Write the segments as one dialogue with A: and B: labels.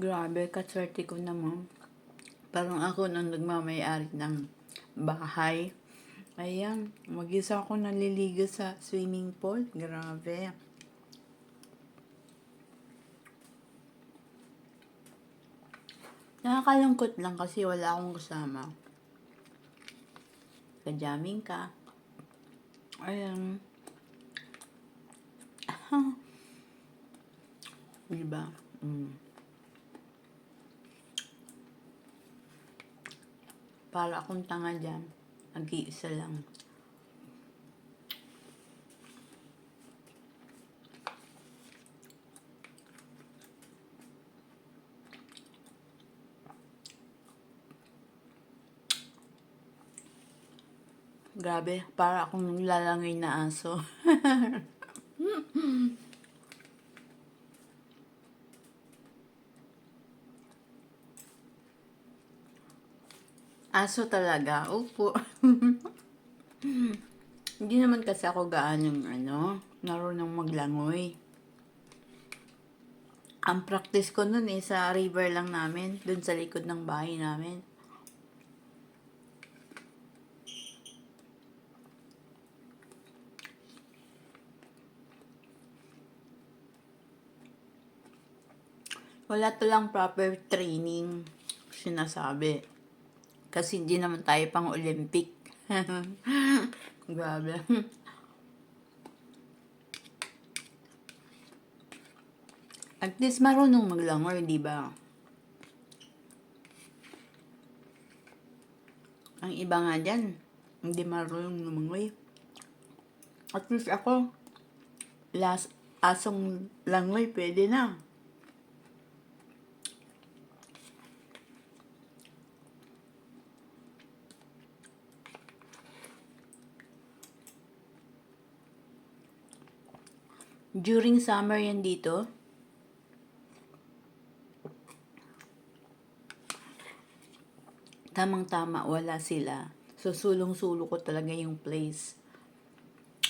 A: Grabe, kaswerte ko naman. Parang ako nung nagmamay-ari ng bahay. Ayan, mag-isa ako naliligo sa swimming pool. Grabe. Nakakalungkot lang kasi wala akong kasama. Ka-jamming ka. Ayan. Diba? Para akong tanga dyan. Nag-iisa lang. Grabe, para akong lalangoy na aso. Aso talaga, opo. Hindi naman kasi ako gaanong marunong maglangoy. Ang practice ko nun sa river lang namin, dun sa likod ng bahay namin. Wala talang proper training, sinasabi. Kasi hindi naman tayo pang Olympic. Grabe. At least marunong maglangoy, di ba? Ang iba nga dyan, hindi marunong lumangoy. At least ako, last asong langoy, pwede na. During summer yan dito. Tamang-tama, wala sila. So, sulong-sulo ko talaga yung place.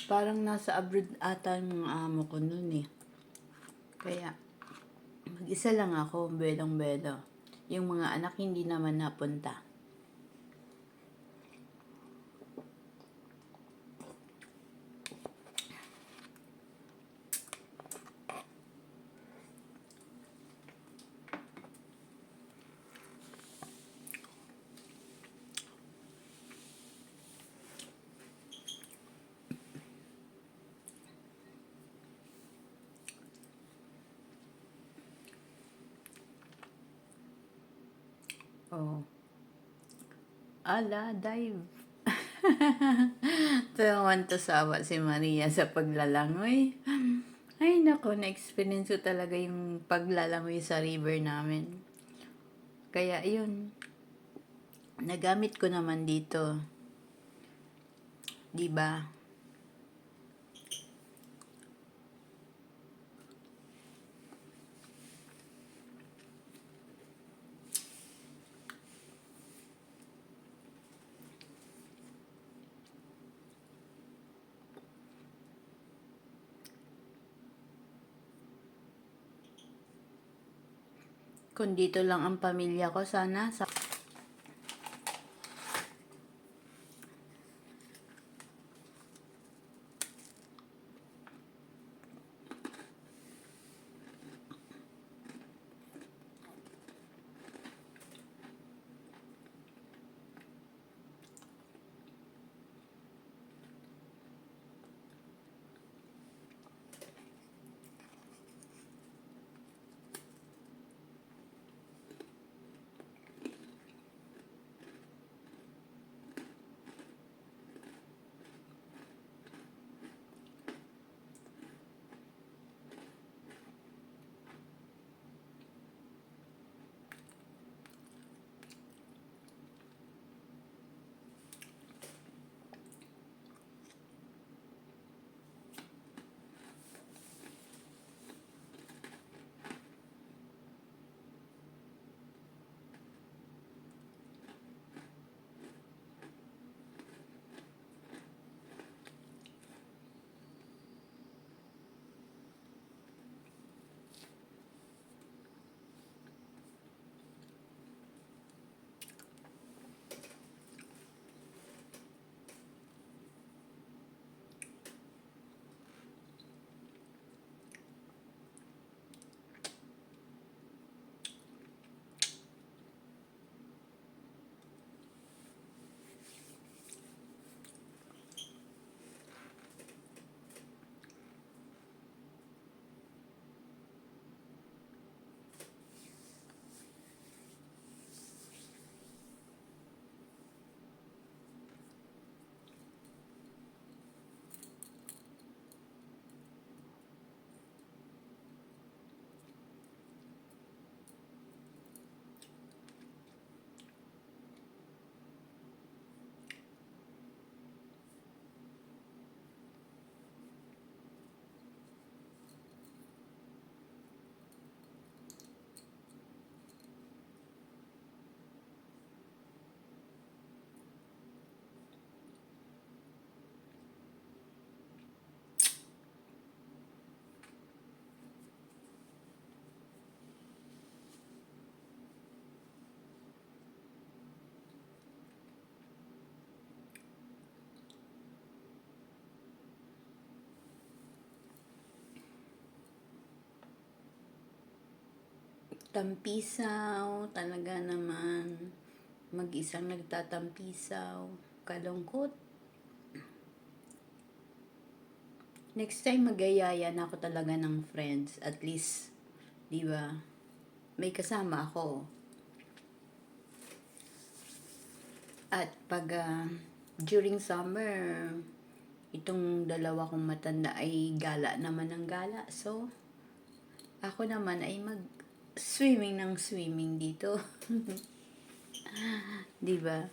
A: Parang nasa abroad ata yung mga amo ko nun eh. Kaya, mag-isa lang ako, belong-belo. Yung mga anak hindi naman napunta. Oh. Ala, dive. Tuwan to sawa si Maria sa paglalangoy. Ay nako, na-experience ko talaga yung paglalangoy sa river namin. Kaya yun, nagamit ko naman dito. 'Di ba? Kung dito lang ang pamilya ko, sana sa Tampisaw, talaga naman. Mag-isang nagtatampisaw. Kalungkot. Next time magyayaya na ako talaga ng friends. At least, di ba, may kasama ako. At pag during summer, itong dalawa kong matanda ay gala naman ng gala. So, ako naman ay mag-swimming ng swimming dito. Di ba?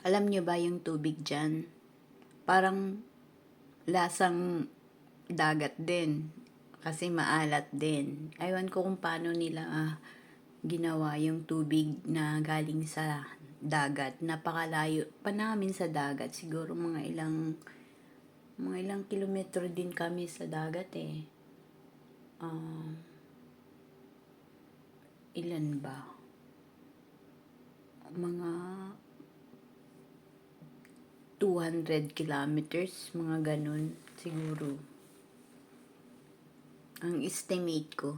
A: Alam nyo ba yung tubig dyan? Parang lasang dagat din. Kasi maalat din. Aywan ko kung paano nila ginawa yung tubig na galing sa dagat. Napakalayo pa namin sa dagat. Siguro mga ilang kilometro din kami sa dagat eh. Ilan ba? Mga 200 kilometers, mga ganun siguro. Ang estimate ko.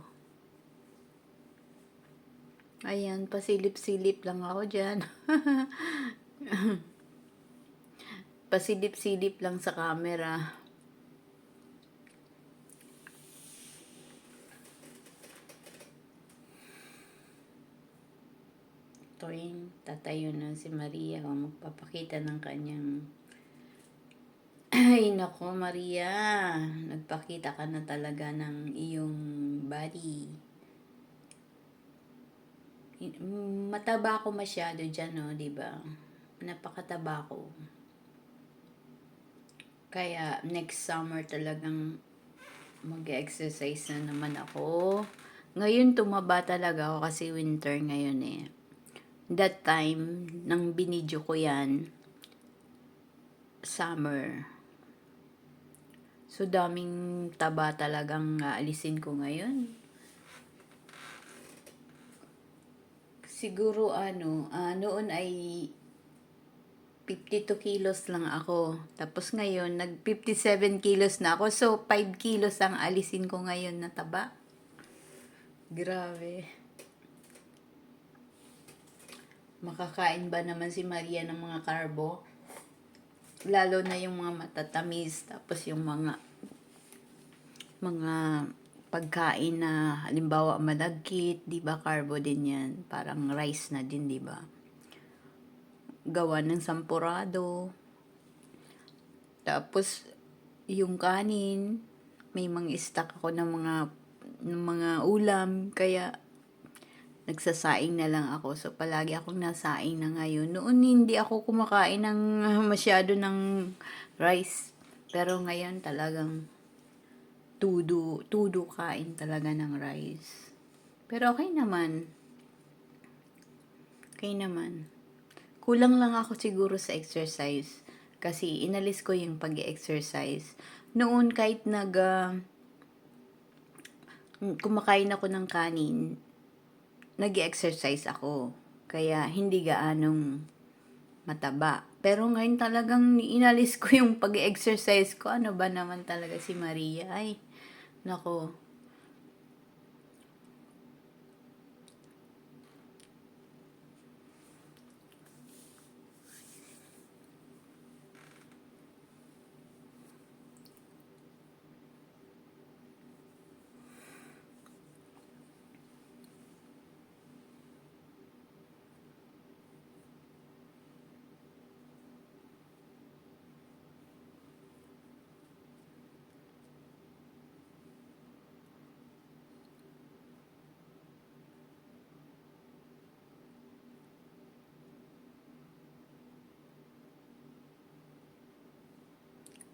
A: Ayan, pasilip-silip lang ako dyan. Pasilip-silip lang sa camera. Tuwing tatayo na si Maria o magpapakita ng kanyang ay nako Maria, nagpakita ka na talaga ng iyong body. Mataba ko masyado dyan, no, di ba? Napakataba ko. Kaya next summer talagang mag-exercise na naman ako. Ngayon tumaba talaga ako kasi winter ngayon eh. That time, nang binidyo ko yan, summer. So, daming taba talagang aalisin ko ngayon. Siguro noon ay 52 kilos lang ako. Tapos ngayon, nag 57 kilos na ako. So, 5 kilos ang alisin ko ngayon na taba. Grabe. Makakain ba naman si Maria ng mga carbo? Lalo na yung mga matatamis. Tapos yung mga pagkain na halimbawa malagkit, 'di ba? Carbo din 'yan. Parang rice na din, 'di ba? Gawa ng sampurado. Tapos yung kanin, may mga stock ako ng mga ulam, kaya nagsasaing na lang ako. So palagi akong nasaing na ngayon. Noon hindi ako kumakain ng masyado ng rice. Pero ngayon talagang tudo kain talaga ng rice. Pero okay naman. Okay naman. Kulang lang ako siguro sa exercise. Kasi inalis ko yung pag-exercise. Noon kahit kumakain ako ng kanin, nag-exercise ako. Kaya hindi gaanong mataba. Pero ngayon talagang inalis ko yung pag-exercise ko. Ano ba naman talaga si Maria? Ay, nako.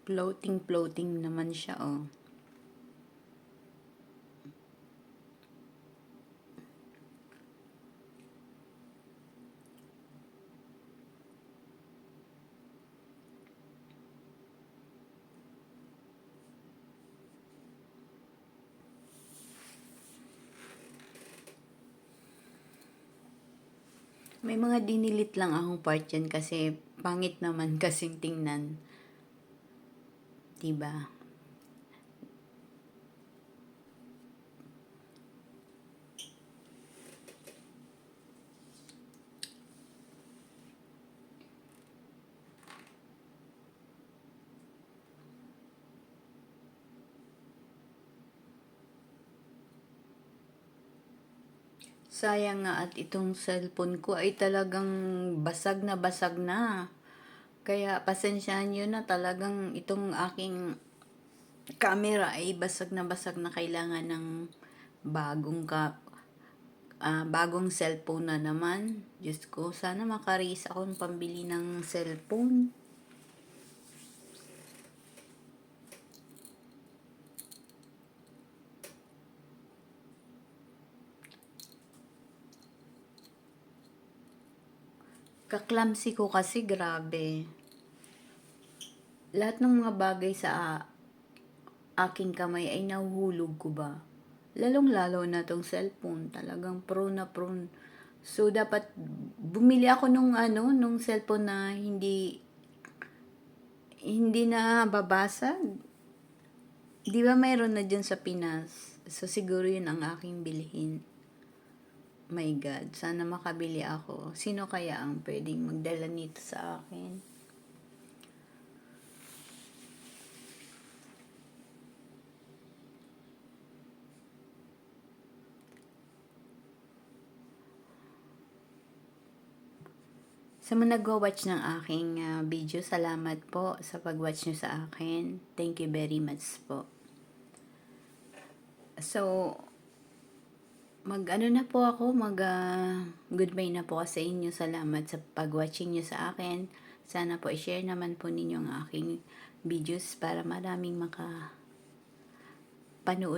A: Floating naman siya, oh. May mga dinilit lang akong part yan kasi pangit naman kasing tingnan. Diba? Sayang nga at itong cellphone ko ay talagang basag na basag na. Kaya pasensyahan nyo na, talagang itong aking camera ay basag na kailangan ng bagong cellphone na naman. Diyos ko, sana makaraise ako ng pambili ng cellphone. Kaklamsi ko kasi, grabe. Lahat ng mga bagay sa aking kamay ay nahuhulog ko ba. Lalong-lalo na tong cellphone, talagang prone na prone. So, dapat bumili ako nung cellphone na hindi na babasag. Di ba mayroon na dyan sa Pinas? So, siguro yun ang aking bilhin. My God, sana makabili ako. Sino kaya ang pwedeng magdala nito sa akin? Sa mga nagwa-watch ng aking video, salamat po sa pag-watch nyo sa akin. Thank you very much po. So, mag-ano na po ako, goodbye na po sa inyo. Salamat sa pag-watching nyo sa akin. Sana po i-share naman po ninyo ang aking videos para maraming makapanood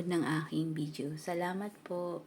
A: ng aking video. Salamat po.